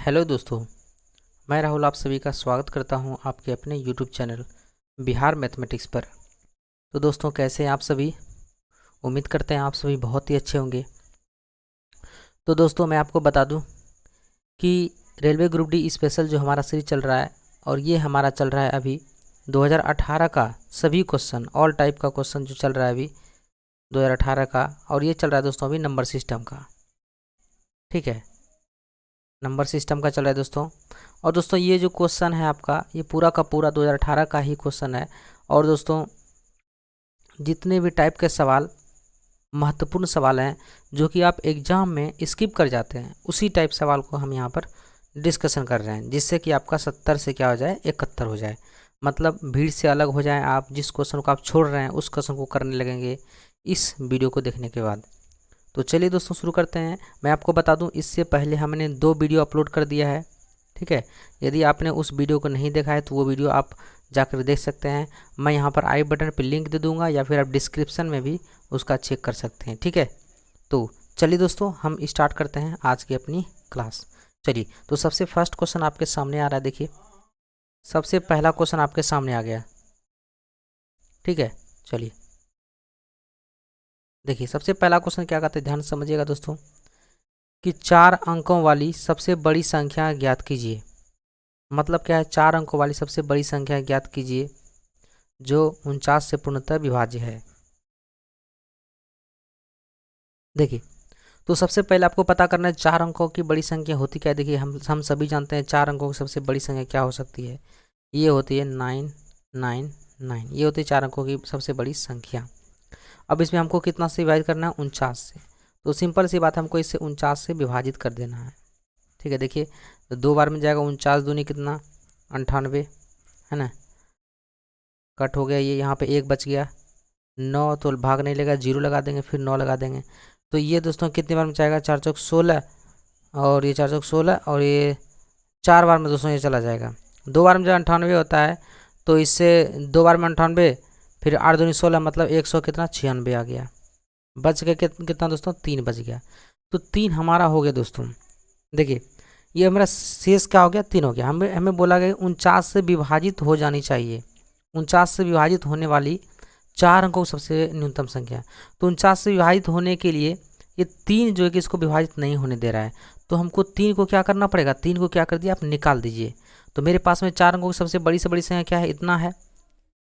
Hello दोस्तों, मैं राहुल आप सभी का स्वागत करता हूं आपके अपने यूट्यूब चैनल बिहार मैथमेटिक्स पर। तो दोस्तों, कैसे हैं आप सभी? उम्मीद करते हैं आप सभी बहुत ही अच्छे होंगे। तो दोस्तों, मैं आपको बता दूं कि रेलवे ग्रुप डी स्पेशल जो हमारा सीरीज चल रहा है, और ये हमारा चल रहा है अभी 2018 का सभी क्वेश्चन, ऑल टाइप का क्वेश्चन जो चल रहा है अभी 2018 का, और ये चल रहा है दोस्तों अभी नंबर सिस्टम का। ठीक है, नंबर सिस्टम का चल रहा है दोस्तों। और दोस्तों, ये जो क्वेश्चन है आपका, ये पूरा का पूरा 2018 का ही क्वेश्चन है। और दोस्तों, जितने भी टाइप के सवाल, महत्वपूर्ण सवाल हैं जो कि आप एग्जाम में स्किप कर जाते हैं, उसी टाइप सवाल को हम यहाँ पर डिस्कशन कर रहे हैं, जिससे कि आपका 70 से क्या हो जाए, 71 हो जाए। मतलब भीड़ से अलग हो जाए आप, जिस क्वेश्चन को आप छोड़ रहे हैं उस क्वेश्चन को करने लगेंगे इस वीडियो को देखने के बाद। तो चलिए दोस्तों, शुरू करते हैं। मैं आपको बता दूं, इससे पहले हमने 2 वीडियो अपलोड कर दिया है। ठीक है, यदि आपने उस वीडियो को नहीं देखा है तो वो वीडियो आप जाकर देख सकते हैं। मैं यहाँ पर आई बटन पर लिंक दे दूंगा, या फिर आप डिस्क्रिप्शन में भी उसका चेक कर सकते हैं। ठीक है, तो चलिए दोस्तों, हम स्टार्ट करते हैं आज की अपनी क्लास। चलिए, तो सबसे फर्स्ट क्वेश्चन आपके सामने आ रहा है। देखिए, सबसे पहला क्वेश्चन आपके सामने आ गया। ठीक है, चलिए देखिए, सबसे पहला क्वेश्चन क्या कहते हैं, ध्यान से समझिएगा दोस्तों, कि 4 अंकों वाली सबसे बड़ी संख्या ज्ञात कीजिए। मतलब क्या है, 4 अंकों वाली सबसे बड़ी संख्या ज्ञात कीजिए जो 49 से पूर्णतः विभाज्य है। देखिए, तो सबसे पहले आपको पता करना है 4 अंकों की बड़ी संख्या होती क्या है। देखिए, हम सभी जानते हैं 4 अंकों की सबसे बड़ी संख्या क्या हो सकती है। ये होती है 999। ये होती है 4 अंकों की सबसे बड़ी संख्या। अब इसमें हमको कितना से विभाजित करना है, 49 से। तो सिंपल सी बात है, हमको इससे 49 से विभाजित कर देना है। ठीक है, देखिए, तो 2 बार में जाएगा, 49 दूनी कितना, 98, है ना। कट हो गया, ये यहाँ पे 1 बच गया, 9 तो भाग नहीं लेगा, 0 लगा देंगे, फिर 9 लगा देंगे। तो ये दोस्तों कितनी बार में जाएगा, 4 चौक 16, और ये 4 चौक 16, और ये 4 बार में दोस्तों ये चला जाएगा। 2 बार में जब 98 होता है, तो इससे 2 बार में 98, फिर 8 दूनी 16, मतलब 100 कितना, 96 आ गया। बच गया कितना दोस्तों, 3 बच गया। तो 3 हमारा हो गया दोस्तों। देखिए, ये हमारा शेष क्या हो गया, 3 हो गया। हमें बोला गया 49 से विभाजित हो जानी चाहिए। 49 से विभाजित होने वाली 4 अंकों की सबसे न्यूनतम संख्या। तो 49 से विभाजित होने के लिए ये 3 जो है कि इसको विभाजित नहीं होने दे रहा है। तो हमको 3 को क्या करना पड़ेगा, 3 को क्या कर दिया, आप निकाल दीजिए। तो मेरे पास में 4 अंकों की सबसे बड़ी से बड़ी संख्या क्या है, इतना है।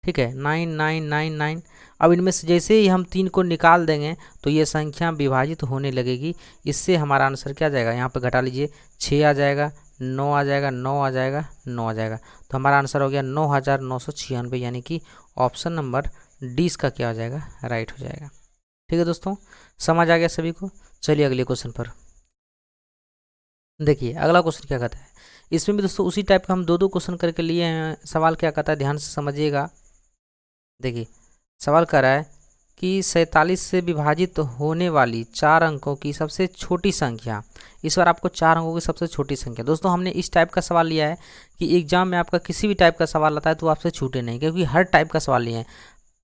ठीक है, 9999। अब इनमें से जैसे ही हम 3 को निकाल देंगे तो ये संख्या विभाजित होने लगेगी। इससे हमारा आंसर क्या जाएगा, यहाँ पे घटा लीजिए, 6 आ जाएगा, 9 आ जाएगा, 9 आ जाएगा, 9 आ जाएगा। तो हमारा आंसर हो गया 9996, यानी कि ऑप्शन नंबर डी इसका क्या हो जाएगा, राइट हो जाएगा। ठीक है दोस्तों, समझ आ गया सभी को। चलिए अगले क्वेश्चन पर देखिए। अगला क्वेश्चन क्या कहता है, इसमें भी दोस्तों उसी टाइप का हम 2 क्वेश्चन करके लिए हैं। सवाल क्या कहता है, ध्यान से समझिएगा। देखिए, सवाल कर रहा है कि 47 से विभाजित होने वाली 4 अंकों की सबसे छोटी संख्या। इस बार आपको 4 अंकों की सबसे छोटी संख्या। दोस्तों, हमने इस टाइप का सवाल लिया है कि एग्जाम में आपका किसी भी टाइप का सवाल आता है तो आपसे छूटे नहीं, क्योंकि हर टाइप का सवाल लिए हैं।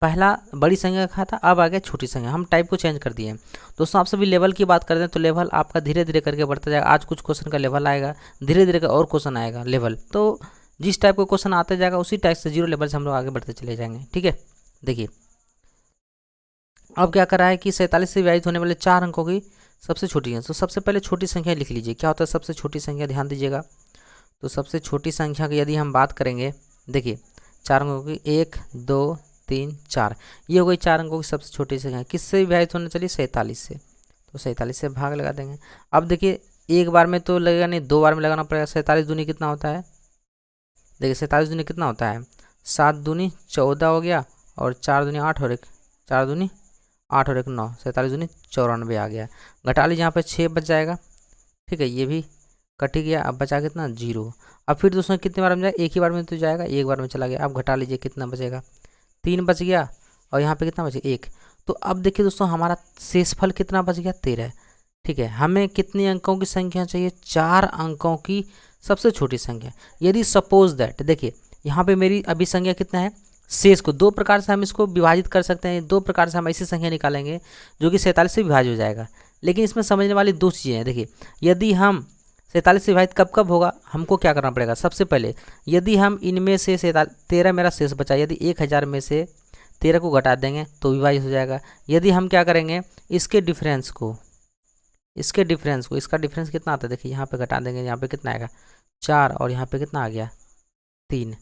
पहला बड़ी संख्या का था, अब आ गया छोटी संख्या, हम टाइप को चेंज कर दिए हैं। दोस्तों, आप सभी लेवल की बात करते हैं तो लेवल आपका धीरे धीरे करके बढ़ता जाएगा। आज कुछ क्वेश्चन का लेवल आएगा, धीरे धीरे और क्वेश्चन आएगा लेवल। तो जिस टाइप का क्वेश्चन आते जाएगा उसी टाइप से 0 लेवल से हम लोग आगे बढ़ते चले जाएंगे। ठीक है, देखिए, अब क्या कर रहा है कि 47 से विभाजित होने वाले 4 अंकों की सबसे छोटी है। तो सबसे पहले छोटी संख्या लिख लीजिए। क्या होता है सबसे छोटी संख्या, ध्यान दीजिएगा। तो सबसे छोटी संख्या की यदि हम बात करेंगे, देखिए 4 अंकों की, 1 2 3 4, ये हो गई 4 अंकों की सबसे छोटी संख्या। किससे विभाजित होने चलिए, 47 से। तो 47 से भाग लगा देंगे। अब देखिए, एक बार में तो लगेगा नहीं, 2 बार में लगाना पड़ेगा। 47 दूनी कितना होता है, देखिए 47 दूनी कितना होता है, 7 दूनी 14 हो गया, और 4 दूनी 8 और 1, 4 दूनी 8 और 1 9, 47 दूनी 94 आ गया। घटा लीजिए, यहाँ पे 6 बच जाएगा। ठीक है, ये भी कट ही गया। अब बचा कितना, 0। अब फिर दोस्तों कितने बार में जाएगा, एक ही बार में तो जाएगा, एक बार में चला गया। अब घटा लीजिए, कितना बचेगा, 3 बच गया, और यहाँ पे कितना बचेगा, 1। तो अब देखिए दोस्तों, हमारा शेषफल कितना बच गया, 13। ठीक है, हमें कितने अंकों की संख्या चाहिए, 4 अंकों की सबसे छोटी संख्या। यदि सपोज दैट, देखिए यहाँ पे मेरी अभी संख्या कितना है, शेष को 2 प्रकार से हम इसको विभाजित कर सकते हैं। 2 प्रकार से हम ऐसी संख्या निकालेंगे जो कि 47 से विभाज्य हो जाएगा। लेकिन इसमें समझने वाली 2 चीज़ें हैं। देखिए, यदि हम 47 से विभाजित कब कब होगा, हमको क्या करना पड़ेगा, सबसे पहले यदि हम इनमें से 13 मेरा शेष बचा, यदि 1000 में से 13 को घटा देंगे तो विभाजित हो जाएगा। यदि हम क्या करेंगे, इसके डिफरेंस को इसका डिफरेंस कितना आता है, देखिए यहाँ पे घटा देंगे, यहाँ पे कितना आएगा 4 और यहाँ पे कितना आ गया 3,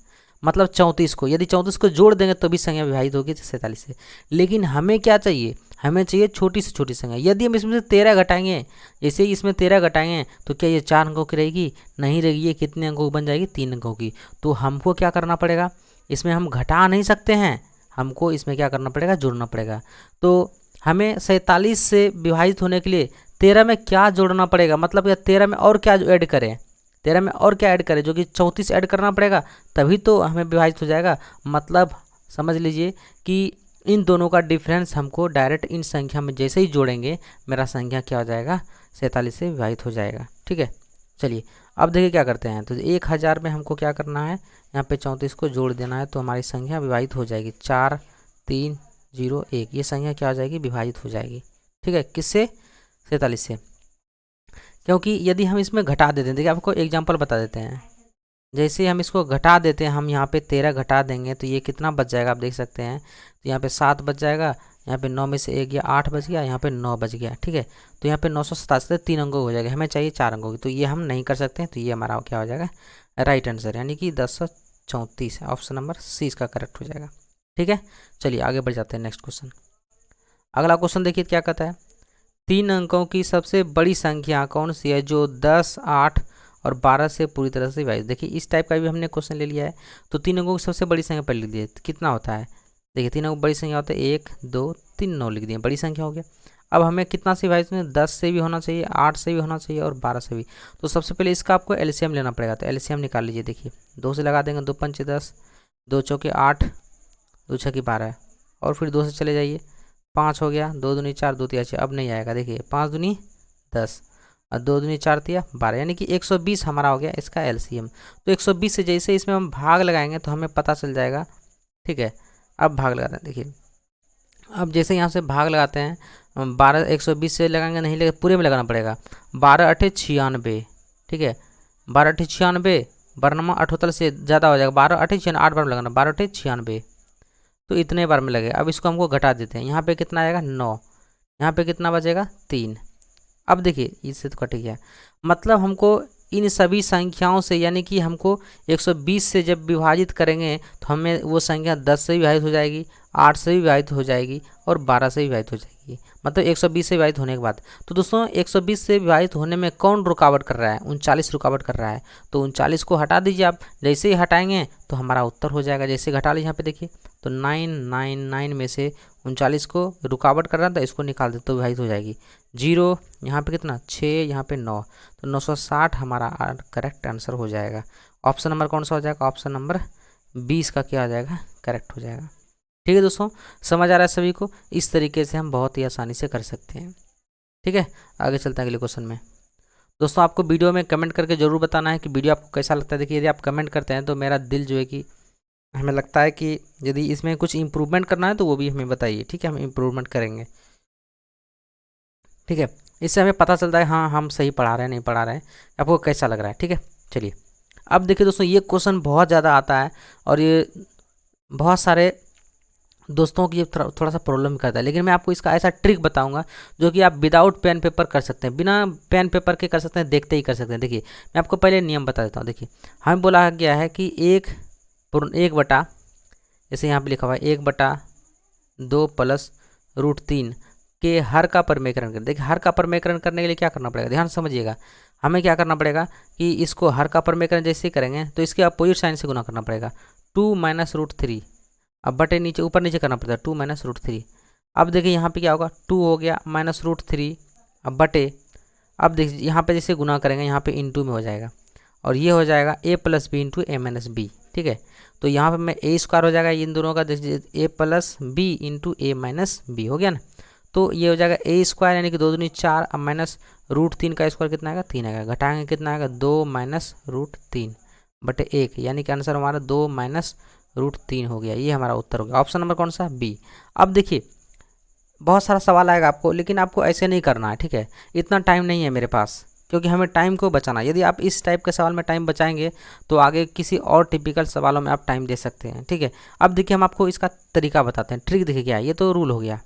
मतलब 34 को, यदि 34 को जोड़ देंगे तो भी संख्या विभाजित होगी 47 से। लेकिन हमें क्या चाहिए, हमें चाहिए छोटी से छोटी संख्या। यदि हम इसमें से 13 घटाएंगे, जैसे ही इसमें 13 घटाएंगे तो क्या ये 4 अंकों की रहेगी, नहीं रहेगी, ये कितने अंकों की बन जाएगी, 3 अंकों की। तो हमको क्या करना पड़ेगा, इसमें हम घटा नहीं सकते हैं, हमको इसमें क्या करना पड़ेगा, जोड़ना पड़ेगा। तो हमें 47 से विभाजित होने के लिए 13 में क्या जोड़ना पड़ेगा, मतलब या 13 में और क्या ऐड करें, 13 में और क्या ऐड करें, जो कि 34 ऐड करना पड़ेगा, तभी तो हमें विभाजित हो जाएगा। मतलब समझ लीजिए कि इन दोनों का डिफरेंस हमको डायरेक्ट इन संख्या में जैसे ही जोड़ेंगे, मेरा संख्या क्या हो जाएगा, 47 से विभाजित हो जाएगा। ठीक है, चलिए अब देखिए क्या करते हैं। तो 1000 में हमको क्या करना है, यहाँ पे 34 को जोड़ देना है, तो हमारी संख्या विभाजित हो जाएगी, 4 3 0 1, ये संख्या क्या हो जाएगी, विभाजित हो जाएगी। ठीक है, किससे, 47 से। क्योंकि यदि हम इसमें घटा देते हैं, देखिए आपको एग्जांपल बता देते हैं, जैसे हम इसको घटा देते हैं, हम यहाँ पे 13 घटा देंगे तो ये कितना बच जाएगा, आप देख सकते हैं। तो यहाँ पे 7 बच जाएगा, यहाँ पे 9 में से 1 गया, 8 बच गया, यहाँ पे 9 बच गया। ठीक है, तो यहाँ पे 987 से 3 अंकों हो जाएगा, हमें चाहिए 4 अंकों की, तो ये हम नहीं कर सकते हैं। तो ये हमारा क्या हो जाएगा, राइट आंसर, यानी कि 1034, ऑप्शन नंबर सी इसका करेक्ट हो जाएगा। ठीक है, चलिए आगे बढ़ जाते हैं, नेक्स्ट क्वेश्चन। अगला क्वेश्चन देखिए क्या कहता है, 3 अंकों की सबसे बड़ी संख्या कौन सी है जो 10, 8 और 12 से पूरी तरह से विभाजित। देखिए इस टाइप का भी हमने क्वेश्चन ले लिया है। तो 3 अंकों की सबसे बड़ी संख्या पहले लिख दिए, कितना होता है, देखिए 3 अंकों की बड़ी संख्या होता है 1 2 3 9 लिख दिए, बड़ी संख्या हो गया। अब हमें कितना से विभाजित में, 10 से भी होना चाहिए, 8 से भी होना चाहिए और 12 से भी। तो सबसे पहले इसका आपको एलसीएम लेना पड़ेगा, तो एलसीएम निकाल लीजिए। देखिए 2 से लगा देंगे, 2 पंचे 10, 2 चौके 8, 2 छक्के 12, और फिर 2 से चले जाइए, 5 हो गया, 2 दूनी 4, 2 तिया 6, अब नहीं आएगा। देखिए 5 दूनी 10 और 2 दूनी 4 तिया 12, यानी कि 120 हमारा हो गया इसका एलसीएम। तो 120 से जैसे इसमें हम भाग लगाएंगे तो हमें पता चल जाएगा। ठीक है, अब भाग लगाते हैं, देखिए अब जैसे यहाँ से भाग लगाते हैं, 12 120 से लगाएंगे नहीं, लेकिन पूरे में लगाना पड़ेगा, 12 8 96। ठीक है, 12 8 96, बरनमा 78 से ज़्यादा हो जाएगा, 12 8 96, 8 बार में लगाना, 12 8 96, तो इतने बार में लगे। अब इसको हमको घटा देते हैं, यहाँ पे कितना आएगा 9, यहाँ पे कितना बचेगा 3। अब देखिए इससे तो कट गया, मतलब हमको इन सभी संख्याओं से, यानी कि हमको 120 से जब विभाजित करेंगे तो हमें वो संख्या 10 से विभाजित हो जाएगी, 8 से भी विभाजित हो जाएगी और 12 से विभाजित हो जाएगी, मतलब 120 से विभाजित होने के बाद। तो दोस्तों 120 से विभाजित होने में कौन रुकावट कर रहा है, 39 रुकावट कर रहा है। तो 39 को हटा दीजिए आप, जैसे ही हटाएंगे तो हमारा उत्तर हो जाएगा। जैसे घटा लीजिए यहाँ पे देखिए, तो 999 में से 39 को रुकावट कर रहा था, इसको निकाल दे तो विभाजित हो जाएगी। 0 यहाँ पे कितना 6, यहाँ पे 9, तो 960 हमारा करेक्ट आंसर हो जाएगा। ऑप्शन नंबर कौन सा हो जाएगा, ऑप्शन नंबर 20 का क्या हो जाएगा, करेक्ट हो जाएगा। ठीक है दोस्तों, समझ आ रहा है सभी को, इस तरीके से हम बहुत ही आसानी से कर सकते हैं। ठीक है, आगे चलते हैं अगले क्वेश्चन में। दोस्तों आपको वीडियो में कमेंट करके ज़रूर बताना है कि वीडियो आपको कैसा लगता है। देखिए यदि आप कमेंट करते हैं तो मेरा दिल जो है कि हमें लगता है कि यदि इसमें कुछ इम्प्रूवमेंट करना है तो वो भी हमें बताइए। ठीक है, हम इम्प्रूवमेंट करेंगे। ठीक है, इससे हमें पता चलता है हाँ हम सही पढ़ा रहे हैं, नहीं पढ़ा रहे हैं, आपको कैसा लग रहा है। ठीक है, चलिए अब देखिए दोस्तों, ये क्वेश्चन बहुत ज़्यादा आता है और ये बहुत सारे दोस्तों की थोड़ा सा प्रॉब्लम करता है, लेकिन मैं आपको इसका ऐसा ट्रिक बताऊंगा जो कि आप विदाउट पेन पेपर कर सकते हैं, बिना पेन पेपर के कर सकते हैं, देखते ही कर सकते हैं। देखिए मैं आपको पहले नियम बता देता हूँ। देखिए हमें बोला गया है कि एक बटा, जैसे यहाँ पे लिखा हुआ है 1/2 प्लस √3 के हर का परमेकरण करें। देखिए हर का परमेकरण करने के लिए क्या करना पड़ेगा, ध्यान समझिएगा। हमें क्या करना पड़ेगा कि इसको हर का परमेकरण जैसे ही करेंगे तो इसके अपोजिट साइन से गुना करना पड़ेगा, 2 - √3। अब बटे नीचे ऊपर नीचे करना पड़ता है, 2 - √3। अब देखिए यहाँ पे क्या होगा, 2 हो गया -√3, अब बटे, अब देखिए यहाँ पे जैसे गुना करेंगे यहाँ पे इंटू में हो जाएगा और ये हो जाएगा a + b × a - b। ठीक है, तो यहाँ पे मैं a² हो जाएगा इन दोनों का, a + b × a - b हो गया ना। तो ये हो जाएगा a² यानी कि 2 दूनी 4, अब -√3 का स्क्वायर कितना आएगा 3 आएगा, घटाएंगे कितना आएगा 2 - √3 बटे 1, यानी कि आंसर हमारा 2 - √3 हो गया। ये हमारा उत्तर हो गया, ऑप्शन नंबर कौन सा, बी। अब देखिए बहुत सारा सवाल आएगा आपको, लेकिन आपको ऐसे नहीं करना है। ठीक है, इतना टाइम नहीं है मेरे पास क्योंकि हमें टाइम को बचाना है। यदि आप इस टाइप के सवाल में टाइम बचाएंगे तो आगे किसी और टिपिकल सवालों में आप टाइम दे सकते हैं, ठीक है। अब देखिए हम आपको इसका तरीका बताते हैं। ट्रिक देखिए क्या है, ये तो रूल हो गया,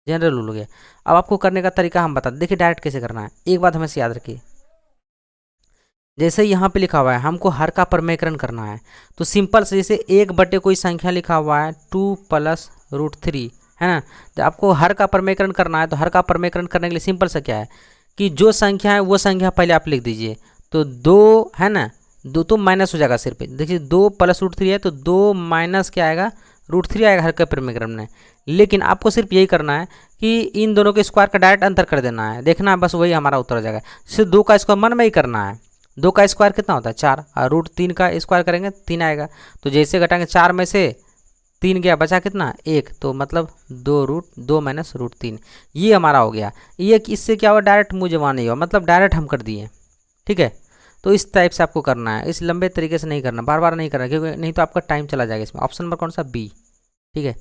जनरल रूल हो गया। अब आपको करने का तरीका हम बताते, देखिए डायरेक्ट कैसे करना है। एक बात हमेशा याद रखिए, जैसे यहाँ पे लिखा हुआ है हमको हर का परमेकरण करना है, तो सिंपल से जैसे 1 बटे कोई संख्या लिखा हुआ है 2 + √3, है ना। तो आपको हर का परमेकरण करना है, तो हर का परमेकरण करने के लिए सिंपल सा क्या है कि जो संख्या है वो संख्या पहले आप लिख दीजिए। तो 2 है ना, 2 तो माइनस हो जाएगा सिर्फ, देखिए 2 + √3 है तो 2 माइनस क्या आएगा, √3 आएगा हर का परमेकरण में। लेकिन आपको सिर्फ यही करना है कि इन दोनों के स्क्वायर का डायरेक्ट अंतर कर देना है, देखना है बस, वही हमारा उत्तर हो जाएगा। सिर्फ 2 का स्क्वायर मन में ही करना है। 2 का स्क्वायर कितना होता है 4, और √3 का स्क्वायर करेंगे 3 आएगा। तो जैसे घटाएंगे 4 में से 3 गया, बचा कितना 1, तो मतलब 2 माइनस √3, ये हमारा हो गया। ये इससे क्या हुआ, डायरेक्ट मुँह जमा नहीं हुआ, मतलब डायरेक्ट हम कर दिए, ठीक है। तो इस टाइप से आपको करना है, इस लंबे तरीके से नहीं करना, बार बार नहीं करना, क्योंकि नहीं तो आपका टाइम चला जाएगा इसमें। ऑप्शन नंबर कौन सा, बी, ठीक है।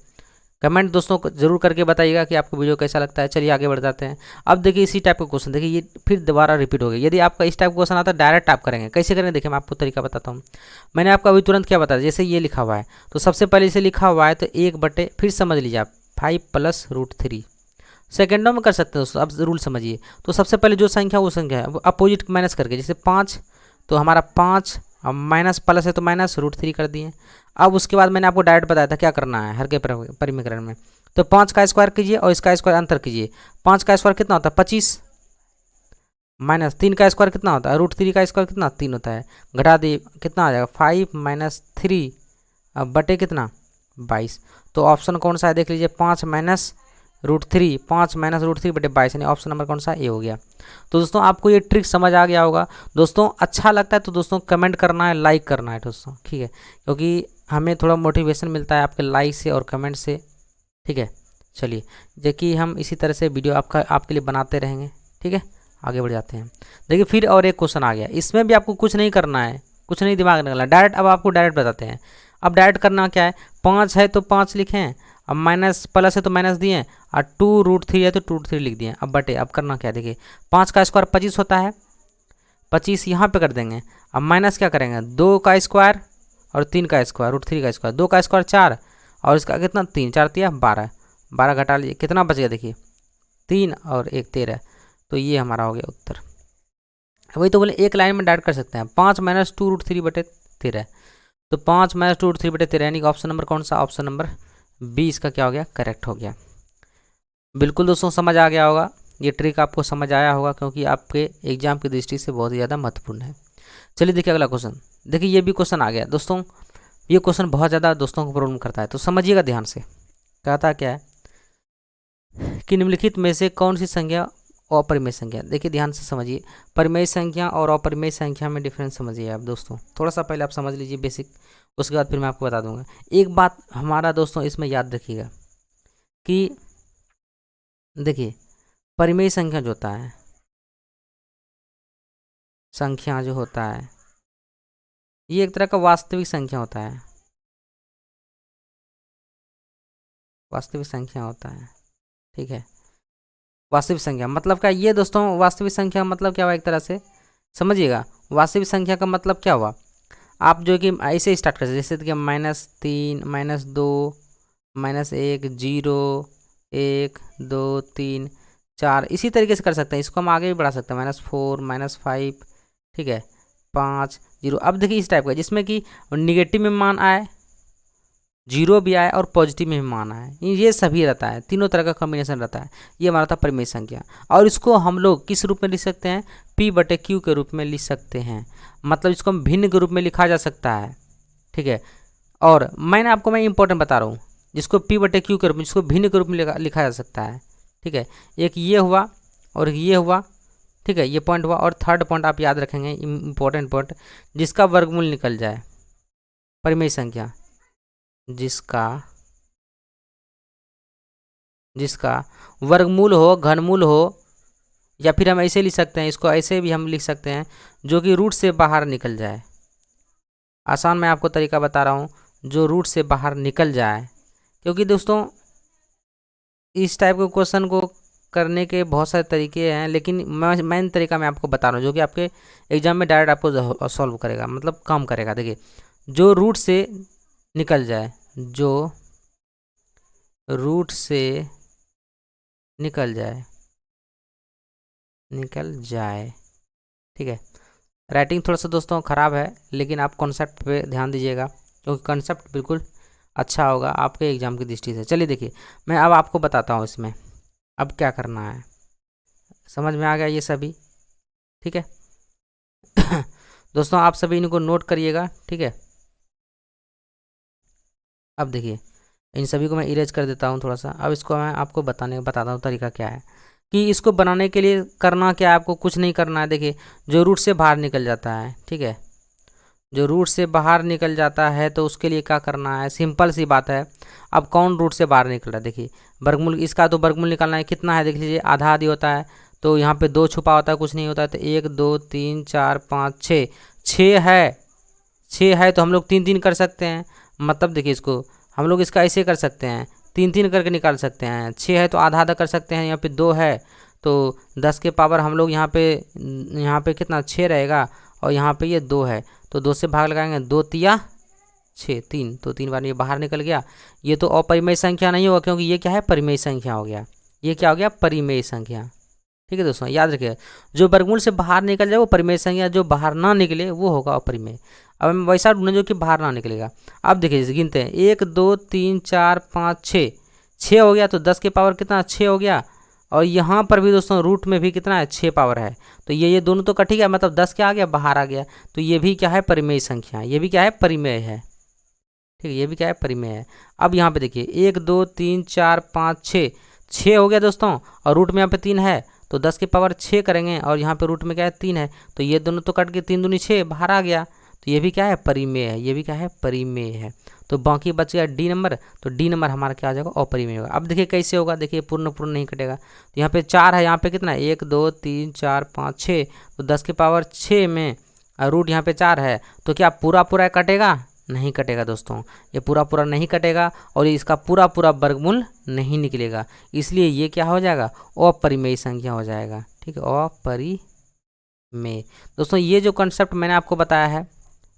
कमेंट दोस्तों जरूर करके बताइएगा कि आपको वीडियो कैसा लगता है। चलिए आगे बढ़ जाते हैं। अब देखिए इसी टाइप का क्वेश्चन, देखिए ये फिर दोबारा रिपीट हो गया। यदि आपका इस टाइप का क्वेश्चन आता है डायरेक्ट आप करेंगे, कैसे करेंगे देखिए मैं आपको तरीका बताता हूँ। मैंने आपको अभी तुरंत क्या बताया, जैसे ये लिखा हुआ है तो सबसे पहले इसे लिखा हुआ है तो 1 बटे, फिर समझ लीजिए आप 5 + √3, सेकेंडों में कर सकते हैं दोस्तों। अब रूल समझिए, तो सबसे पहले जो संख्या वो संख्या है अपोजिट माइनस करके, जैसे 5 तो हमारा 5, अब माइनस प्लस है तो माइनस √3 कर दिए। अब उसके बाद मैंने आपको डायरेक्ट बताया था क्या करना है हर के परिमीकरण में, तो 5 का स्क्वायर कीजिए और इसका स्क्वायर अंतर कीजिए। 5 का स्क्वायर कितना होता है 25, माइनस 3 का स्क्वायर कितना होता है, √3 का स्क्वायर कितना 3 होता है, घटा दिए कितना आ जाएगा 5 - 3, अब बटे कितना 22। तो ऑप्शन कौन सा है देख लीजिए, 5 - √3, 5 - √3 बटे 22, यानी ऑप्शन नंबर कौन सा ए हो गया। तो दोस्तों आपको ये ट्रिक समझ आ गया होगा। दोस्तों अच्छा लगता है तो दोस्तों कमेंट करना है, लाइक करना है दोस्तों, ठीक है, क्योंकि हमें थोड़ा मोटिवेशन मिलता है आपके लाइक से और कमेंट से, ठीक है। चलिए देखिए हम इसी तरह से वीडियो आपके लिए बनाते रहेंगे, ठीक है। आगे बढ़ जाते हैं। देखिए फिर और एक क्वेश्चन आ गया, इसमें भी आपको कुछ नहीं करना है, कुछ नहीं दिमाग लगाना, डायरेक्ट अब आपको डायरेक्ट बताते हैं। अब डायरेक्ट करना क्या है, 5 है तो 5 लिखें, अब माइनस प्लस है तो माइनस दिए, और 2 √3 है तो 2 √3 लिख दिए। अब बटे, अब करना क्या है देखिए, 5 का स्क्वायर 25 होता है, 25 यहाँ पे कर देंगे। अब माइनस क्या करेंगे, 2 का स्क्वायर और 3 का स्क्वायर, √3 का स्क्वायर, 2 का स्क्वायर 4 और इसका कितना 3, 4 तिया 12, 12 घटा लीजिए कितना बच गया देखिए 3 और 1 13। तो ये हमारा हो गया उत्तर। वही तो बोले एक लाइन में डायरेक्ट कर सकते हैं, 5 - 2 √3 बटे 13, तो 5 - 2 √3 बटे 13, यानी कि ऑप्शन नंबर कौन सा, ऑप्शन नंबर बी इसका क्या हो गया, करेक्ट हो गया। बिल्कुल दोस्तों समझ आ गया होगा, ये ट्रिक आपको समझ आया होगा, क्योंकि आपके एग्जाम की दृष्टि से बहुत ही ज़्यादा महत्वपूर्ण है। चलिए देखिए अगला क्वेश्चन, देखिए ये भी क्वेश्चन आ गया दोस्तों। ये क्वेश्चन बहुत ज़्यादा दोस्तों को प्रॉब्लम करता है, तो समझिएगा ध्यान से। कहता क्या है कि निम्नलिखित में से कौन सी संख्या अपरिमेय संख्या, देखिए ध्यान से समझिए, परिमेय संख्या और अपरिमेय संख्या में डिफरेंस समझिए आप दोस्तों। थोड़ा सा पहले आप समझ लीजिए बेसिक, उसके बाद फिर मैं आपको बता दूंगा। एक बात हमारा दोस्तों इसमें याद रखिएगा कि देखिए परिमेय संख्या जो होता है, संख्या जो होता है ये एक तरह का वास्तविक संख्या होता है, वास्तविक संख्या होता है, ठीक है। वास्तविक संख्या मतलब क्या ये दोस्तों, वास्तविक संख्या मतलब क्या हुआ एक तरह से समझिएगा। वास्तविक संख्या का मतलब क्या हुआ, आप जो कि ऐसे स्टार्ट कर सकते, जैसे कि -3 -2 -1 0 1 2 3 4, इसी तरीके से कर सकते हैं। इसको हम आगे भी बढ़ा सकते हैं, -4 -5, ठीक है, 5 0। अब देखिए इस टाइप का जिसमें कि निगेटिव में मान आए, जीरो भी आए और पॉजिटिव में भी मान आए, ये सभी रहता है, तीनों तरह का कॉम्बिनेशन रहता है। ये हमारा था परिमेय संख्या, और इसको हम लोग किस रूप में लिख सकते हैं, P/Q के रूप में लिख सकते हैं, मतलब इसको हम भिन्न के रूप में लिखा जा सकता है, ठीक है। और मैं इंपॉर्टेंट बता रहा हूँ, जिसको P/Q के रूप में, जिसको भिन्न के रूप में लिखा जा सकता है, ठीक है। एक ये हुआ और ये हुआ, ठीक है, ये पॉइंट हुआ। और थर्ड पॉइंट आप याद रखेंगे, इंपॉर्टेंट पॉइंट, जिसका वर्गमूल निकल जाए, परिमेय संख्या जिसका वर्गमूल हो, घनमूल हो, या फिर हम ऐसे लिख सकते हैं, इसको ऐसे भी हम लिख सकते हैं, जो कि रूट से बाहर निकल जाए। आसान मैं आपको तरीका बता रहा हूँ, जो रूट से बाहर निकल जाए, क्योंकि दोस्तों इस टाइप के क्वेश्चन को करने के बहुत सारे तरीके हैं, लेकिन मेन तरीका मैं आपको बता रहा हूँ जो कि आपके एग्जाम में डायरेक्ट आपको सॉल्व करेगा, मतलब काम करेगा। देखिए, जो रूट से निकल जाए, जो रूट से निकल जाए, ठीक है। राइटिंग थोड़ा सा दोस्तों ख़राब है, लेकिन आप कॉन्सेप्ट पे ध्यान दीजिएगा, क्योंकि कॉन्सेप्ट बिल्कुल अच्छा होगा आपके एग्ज़ाम की दृष्टि से। चलिए देखिए, मैं अब आपको बताता हूँ इसमें अब क्या करना है। समझ में आ गया ये सभी, ठीक है। दोस्तों आप सभी इनको नोट करिएगा, ठीक है। अब देखिए, इन सभी को मैं इरेज कर देता हूँ थोड़ा सा। अब इसको मैं आपको बताता हूँ तरीका क्या है कि इसको बनाने के लिए करना क्या है, आपको कुछ नहीं करना है। देखिए, जो रूट से बाहर निकल जाता है, ठीक है, जो रूट से बाहर निकल जाता है तो उसके लिए क्या करना है, सिंपल सी बात है। अब कौन रूट से बाहर निकल रहा है, देखिए वर्गमूल, इसका तो वर्गमूल निकालना है। कितना है देख लीजिए, आधा आधी होता है, तो यहाँ पे 2 छुपा होता है, कुछ नहीं होता है। तो 1 2 3 4 5 6, 6 है तो हम लोग 3 3 कर सकते हैं। मतलब देखिए, इसको हम लोग इसका ऐसे कर सकते हैं, 3 3 करके निकाल सकते हैं। 6 है तो आधा आधा कर सकते हैं। यहाँ पे 2 है तो 10 के पावर हम लोग यहाँ पे कितना 6 रहेगा, और यहाँ पे ये 2 है तो 2 से भाग लगाएंगे, 2 तिया 6, 3, तो 3 बार ये बाहर निकल गया। ये तो अपरिमेय संख्या नहीं होगा, क्योंकि ये क्या है, परिमेय संख्या हो गया। ये क्या हो गया, परिमेय संख्या। ठीक है दोस्तों, याद रखिए, जो वर्गमूल से बाहर निकल जाए वो परिमेय संख्या, जो बाहर ना निकले वो होगा अपरिमेय। अब हम वैसा ढूंढें जो कि बाहर ना निकलेगा। अब देखिए, गिनते हैं, 1 2 3 4 5 6, 6 हो गया तो 10 के पावर कितना 6 हो गया। और यहाँ पर भी दोस्तों रूट में भी कितना है, 6 पावर है। तो ये दोनों तो कट ही गया, मतलब 10 क्या आ गया, बाहर आ गया। तो ये भी क्या है, परिमेय संख्या, ये भी क्या है, परिमेय है। ठीक है, ये भी क्या है, परिमेय है। अब यहाँ पे देखिए, 1 2 3 4 5 6, 6 हो गया दोस्तों, और रूट में यहाँ पे 3 है तो 10 के पावर 6 करेंगे, और यहाँ पे रूट में क्या है, 3 है, तो ये दोनों तो कट के 3 दूनी 6 बाहर आ गया। तो ये भी क्या है, परिमेय है, ये भी क्या है, परिमेय है। तो बाकी बच गया डी नंबर, तो डी नंबर हमारा क्या आ जाएगा, अपरिमेय होगा। अब देखिए कैसे होगा, देखिए पूर्ण नहीं कटेगा। तो यहाँ पे 4 है, यहाँ पे कितना है, 1 2 3 4 5 6, तो 10 के पावर 6 में रूट यहाँ पे 4 है, तो क्या पूरा कटेगा, नहीं कटेगा दोस्तों, ये पूरा नहीं कटेगा, और इसका पूरा वर्गमूल नहीं निकलेगा, इसलिए ये क्या हो जाएगा, अपरिमेय संख्या हो जाएगा। ठीक है, अपरिमेय। दोस्तों ये जो कॉन्सेप्ट मैंने आपको बताया है,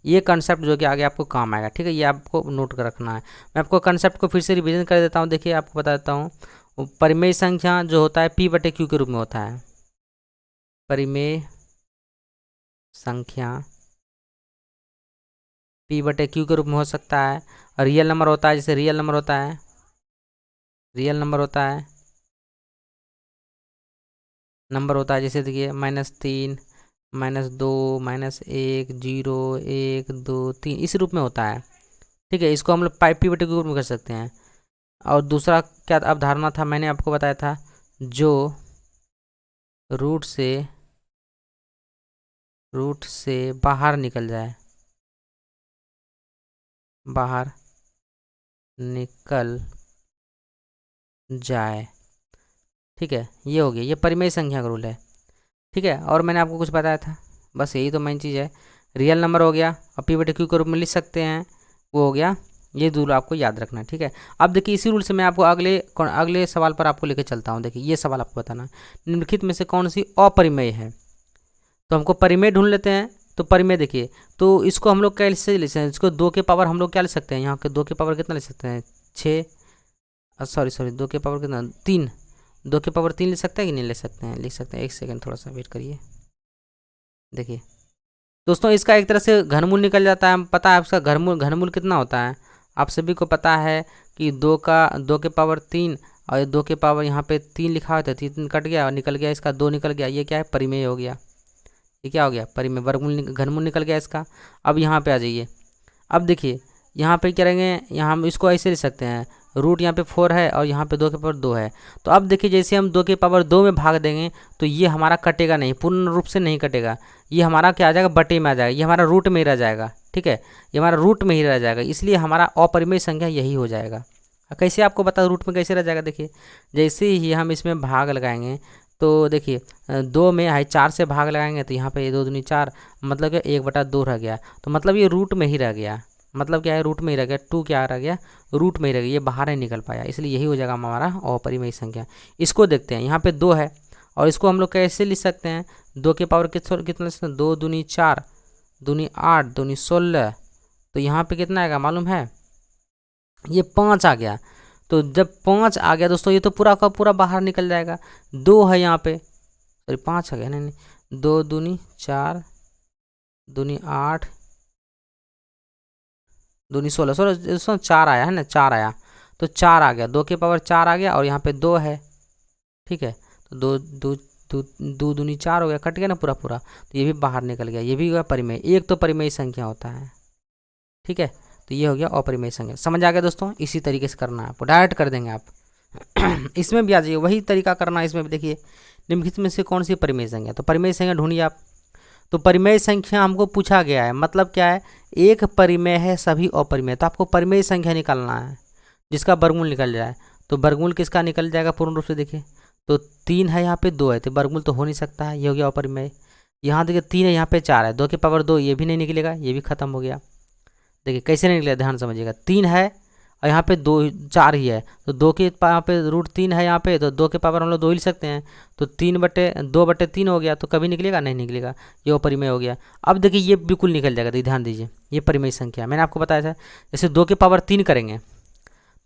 ये कॉन्सेप्ट जो कि आगे आपको काम आएगा। ठीक है, ये आपको नोट कर रखना है। मैं आपको कॉन्सेप्ट को फिर से रिवीजन कर देता हूँ। देखिए, आपको बता देता हूँ, परिमेय संख्या जो होता है P/Q के रूप में होता है। परिमेय संख्या P/Q के रूप में हो सकता है। और रियल नंबर होता है, जैसे रियल नंबर होता है, नंबर होता है जैसे देखिए -3 -2 -1 0 1 2 3, इस रूप में होता है। ठीक है, इसको हम लोग P/Q के रूप में कर सकते हैं। और दूसरा क्या अवधारणा था, मैंने आपको बताया था, जो रूट से बाहर निकल जाए, बाहर निकल जाए। ठीक है, ये हो गया, ये परिमेय संख्या का रूल है। ठीक है, और मैंने आपको कुछ बताया था, बस यही तो मेन चीज़ है। रियल नंबर हो गया, और P/Q के रूप में लिख सकते हैं, वो हो गया। ये रूल आपको याद रखना है। ठीक है, अब देखिए, इसी रूल से मैं आपको अगले सवाल पर आपको लेकर चलता हूँ। देखिए, ये सवाल आपको बताना, निम्नलिखित में से कौन सी अपरिमेय है। तो हमको परिमेय ढूंढ लेते हैं। तो परिमेय देखिए, तो इसको हम लोग कैसे ले सकते हैं, इसको 2 के पावर हम लोग क्या ले सकते हैं, यहाँ के 2 के पावर कितना ले सकते हैं, 6, सॉरी 2 के पावर कितना, 3, 2 के पावर 3 ले सकते हैं कि नहीं ले सकते हैं, लिख सकते हैं। एक सेकंड थोड़ा सा वेट करिए। देखिए दोस्तों, इसका एक तरह से घनमूल निकल जाता है। पता है आपका घनमूल कितना होता है, आप सभी को पता है कि 2 के पावर 3, और 2 के पावर यहाँ पे 3 लिखा हुआ था, 3 कट गया और निकल गया, इसका 2 निकल गया, ये क्या है, परिमेय हो गया। ये क्या हो गया, परिमेय, घनमूल निकल गया इसका। अब यहाँ पे आ जाइए। अब देखिए, यहाँ पे क्या करेंगे, यहाँ हम इसको ऐसे ले सकते हैं, रूट यहाँ पे 4 है और यहाँ पे 2 के पावर 2 है। तो अब देखिए, जैसे हम 2 के पावर 2 में भाग देंगे तो ये हमारा कटेगा नहीं, पूर्ण रूप से नहीं कटेगा, ये हमारा क्या आ जाएगा, बटे में आ जाएगा, ये हमारा रूट में ही रह जाएगा। ठीक है, ये हमारा रूट में ही रह जाएगा, इसलिए हमारा अपरिमेय संख्या यही हो जाएगा। कैसे आपको बता, रूट में कैसे रह जाएगा, देखिए जैसे ही हम इसमें भाग लगाएंगे, तो देखिए 2 में है 4 से भाग लगाएंगे, तो यहाँ पे 2 दूनी 4, मतलब कि 1/2 रह गया, तो मतलब ये रूट में ही रह गया, मतलब क्या है, रूट में ही रह गया, 2 क्या रह गया, रूट में ही रह गया, ये बाहर नहीं निकल पाया, इसलिए यही हो जाएगा हमारा अपरिमेय संख्या। इसको देखते हैं, यहाँ पे 2 है और इसको हम लोग कैसे लिख सकते हैं, 2 के पावर कितना लिख सकते हैं, 2 दूनी 4, दूनी 8, दूनी 16, तो यहाँ पे कितना आएगा मालूम है, ये 5 आ गया। तो जब 5 आ गया दोस्तों, ये तो पूरा का पूरा बाहर निकल जाएगा। 2 है यहाँ पे, सॉरी 5 आ गया, नहीं 2 दूनी 4, दूनी 8, दूनी 16, 16 4 आया है ना, 4 आया, तो 4 आ गया, 2 के पावर 4 आ गया और यहाँ पे 2 है, ठीक है। तो 2 दूनी 4 हो गया, कट गया ना पूरा पूरा, तो ये भी बाहर निकल गया, ये भी हुआ परिमेय। एक तो परिमेय संख्या होता है, ठीक है। तो ये हो गया अपरिमेय संख्या। समझ आ गया दोस्तों, इसी तरीके से करना है आपको, डायरेक्ट कर देंगे आप। इसमें भी आ जाइए, वही तरीका करना है। इसमें भी देखिए, निम्नलिखित में से कौन सी परिमेय संख्या, तो परिमेय संख्या ढूंढिए आप। तो परिमेय संख्या हमको पूछा गया है, मतलब क्या है, एक परिमेय है सभी अपरिमेय, तो आपको परिमेय संख्या निकालना है जिसका वर्गमूल निकल जाए। तो वर्गमूल किसका निकल जाएगा पूर्ण रूप से, देखिए तो 3 है, यहाँ पे 2 है, तो वर्गमूल तो हो नहीं सकता है, ये हो गया अपरिमेय। यहाँ देखिए 3 है, यहाँ पे 4 है, 2 के पावर 2, ये भी नहीं निकलेगा, ये भी खत्म हो गया। देखिए कैसे नहीं निकलेगा, ध्यान समझिएगा, 3 है और यहाँ पे 2 4 ही है, तो 2 के यहाँ पे रूट 3 है यहाँ पे, तो 2 के पावर हम लोग 2 ही लिख सकते हैं, तो 2/3 हो गया, तो कभी निकलेगा नहीं निकलेगा, ये अपरिमेय हो गया। अब देखिए ये बिल्कुल निकल जाएगा, देखिए ध्यान दीजिए, ये परिमेय संख्या मैंने आपको बताया था। जैसे 2 के पावर 3 करेंगे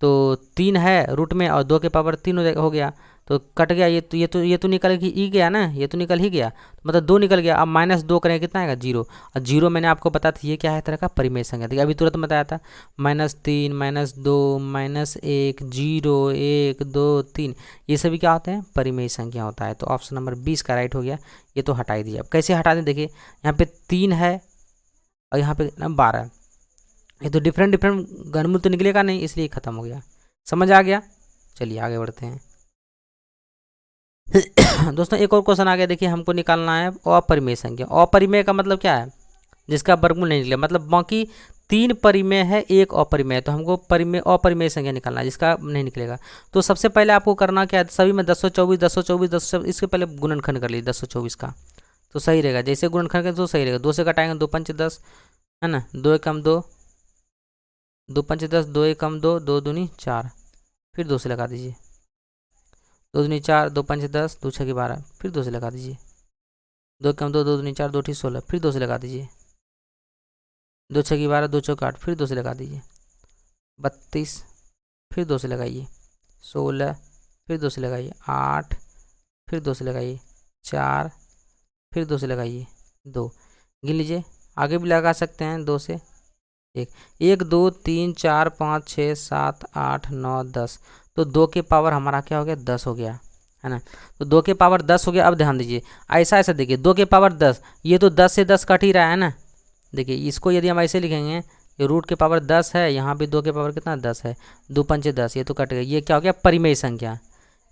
तो 3 है रूट में और 2 के पावर 3 हो गया, तो कट गया, ये तो निकल ही गया ना, ये तो निकल ही गया, तो मतलब 2 निकल गया। अब -2 करेंगे कितना आएगा, 0, और 0 मैंने आपको बताया था ये क्या है, तरह का परिमेय संख्या। देखिए अभी तुरंत बताया था, -3, -2, -1, 0, 1, 2, 3, ये सभी क्या होते हैं, परिमेय संख्या होता है। तो ऑप्शन नंबर 20 का राइट हो गया, ये तो हटा ही दीजिए। अब कैसे हटा दें, देखिए यहाँ पे 3 है और यहाँ पे 12, ये तो डिफरेंट घनमूल तो निकलेगा नहीं, इसलिए ख़त्म हो गया। समझ आ गया, चलिए आगे बढ़ते हैं। दोस्तों एक और क्वेश्चन आ गया, देखिए हमको निकालना है अपरिमेय संख्या। अपरिमेय का मतलब क्या है, जिसका वर्गमूल नहीं निकले, मतलब बाकी 3 परिमेय है, एक अपरिमेय, तो हमको अपरिमेय संख्या निकालना है जिसका नहीं निकलेगा। तो सबसे पहले आपको करना क्या है, सभी में 1024, 1024, 10, इसके पहले गुणनखंड कर लीजिए 1024 का, तो सही रहेगा। जैसे गुणनखंड करें तो सही रहेगा, 2 से घटाएंगे 2 पंच 10 है ना, 2 एकम 2, 2 पंच 10, 2 एकम 2, 2 दूनी 4, फिर 2 से लगा दीजिए, 2 दूनी 4, 2 पंच 10, 2 छः 12, फिर 2 से लगा दीजिए, 2 कम 2, 2 दूनी 4, 2 ठी 16, फिर 2 से लगा दीजिए, 2 छः 12, 2 चौक 8, फिर 2 से लगा दीजिए, 32, फिर 2 से लगाइए, 16, फिर 2 से लगाइए, 8, फिर 2 से लगाइए, 4, फिर 2 से लगाइए, 2, गिन लीजिए, आगे भी लगा सकते हैं 2 से, 1 2 3 4 5 6 7 8 9 10, तो 2 के पावर हमारा क्या हो गया, 10 हो गया है ना। तो 2 के पावर 10 हो गया। अब ध्यान दीजिए, ऐसा देखिए 2 के पावर 10, ये तो 10 से 10 कट ही रहा है ना। देखिए इसको यदि हम ऐसे लिखेंगे, ये रूट के पावर 10 है, यहाँ भी 2 के पावर कितना 10 है, 2 पंचे 10, ये तो कट गया, ये क्या हो गया, परिमेय संख्या।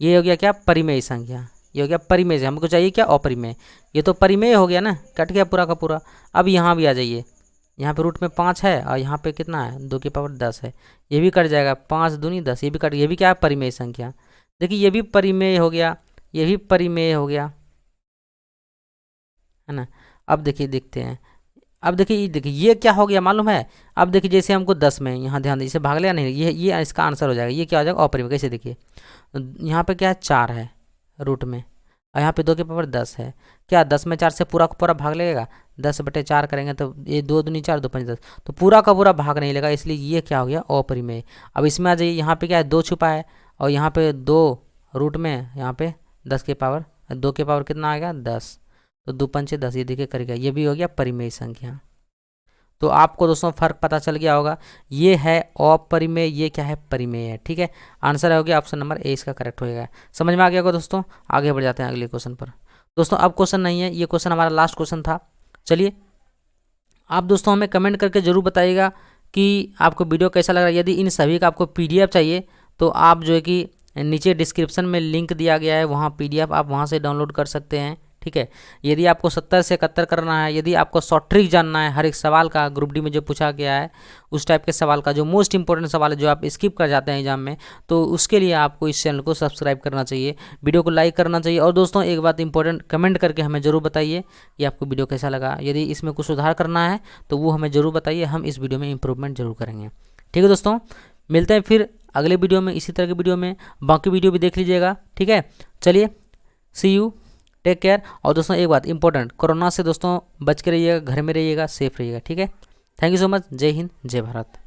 ये हो गया क्या, परिमेय संख्या, ये हो गया परिमेय। हमको चाहिए क्या, अपरिमेय, ये तो परिमेय हो गया ना, कट गया पूरा का पूरा। अब यहाँ भी आ जाइए, यहाँ पे रूट में 5 है और यहाँ पे कितना है, 2 के पावर 10 है, ये भी कट जाएगा, 5 दूनी 10, ये भी कट, ये भी क्या है, परिमेय संख्या। देखिए ये भी परिमेय हो गया, ये भी परिमेय हो गया है ना। अब देखिए देखते हैं, अब देखिए ये क्या हो गया मालूम है। अब देखिए जैसे हमको 10 में, यहाँ ध्यान दीजिए, भाग लिया नहीं, ये इसका आंसर हो जाएगा, ये क्या हो जाएगा, अपरिमेय। कैसे, देखिए यहाँ पे क्या है, 4 है रूट में और यहाँ पे 2 के पावर 10 है, क्या 10 में 4 से पूरा का पूरा भाग लगेगा, 10/4 करेंगे तो ये 2 दूनी 4, 2 पंच 10, तो पूरा का पूरा भाग नहीं लेगा, इसलिए ये क्या हो गया, अपरिमेय। अब इसमें आ जाइए, यहाँ पे क्या है, 2 छुपा है और यहाँ पे 2 रूट में, यहाँ पे 10 के पावर, 2 के पावर कितना आ गया, 10, तो 2 पंचे 10, ये देखिए कर गया, ये भी हो गया परिमेय संख्या। तो आपको दोस्तों फर्क पता चल गया होगा, ये है अपरिमेय, ये क्या है, परिमेय है। ठीक है, आंसर हो गया ऑप्शन नंबर ए, इसका करेक्ट होएगा। समझ में आ गया होगा दोस्तों, आगे बढ़ जाते हैं अगले क्वेश्चन पर। दोस्तों अब क्वेश्चन नहीं है, ये क्वेश्चन हमारा लास्ट क्वेश्चन था। चलिए आप दोस्तों हमें कमेंट करके ज़रूर बताइएगा कि आपको वीडियो कैसा लग रहा है। यदि इन सभी का आपको PDF चाहिए तो आप जो है कि नीचे डिस्क्रिप्शन में लिंक दिया गया है, वहाँ PDF आप वहाँ से डाउनलोड कर सकते हैं। ठीक है। यदि आपको 70 से 71 करना है, यदि आपको शॉर्ट ट्रिक जानना है हर एक सवाल का, ग्रुप डी में जो पूछा गया है उस टाइप के सवाल का, जो मोस्ट इंपॉर्टेंट सवाल है जो आप स्किप कर जाते हैं एग्जाम में, तो उसके लिए आपको इस चैनल को सब्सक्राइब करना चाहिए, वीडियो को लाइक करना चाहिए। और दोस्तों एक बात इंपॉर्टेंट, कमेंट करके हमें ज़रूर बताइए कि आपको वीडियो कैसा लगा। यदि इसमें कुछ सुधार करना है तो वो हमें ज़रूर बताइए, हम इस वीडियो में इंप्रूवमेंट जरूर करेंगे। ठीक है दोस्तों, मिलते हैं फिर अगले वीडियो में, इसी तरह के वीडियो में। बाकी वीडियो भी देख लीजिएगा, ठीक है। चलिए, सी यू, टेक केयर। और दोस्तों एक बात इंपॉर्टेंट, कोरोना से दोस्तों बच के रहिएगा, घर में रहिएगा, सेफ रहिएगा, ठीक है। Thank you so much. जय हिंद, जय भारत।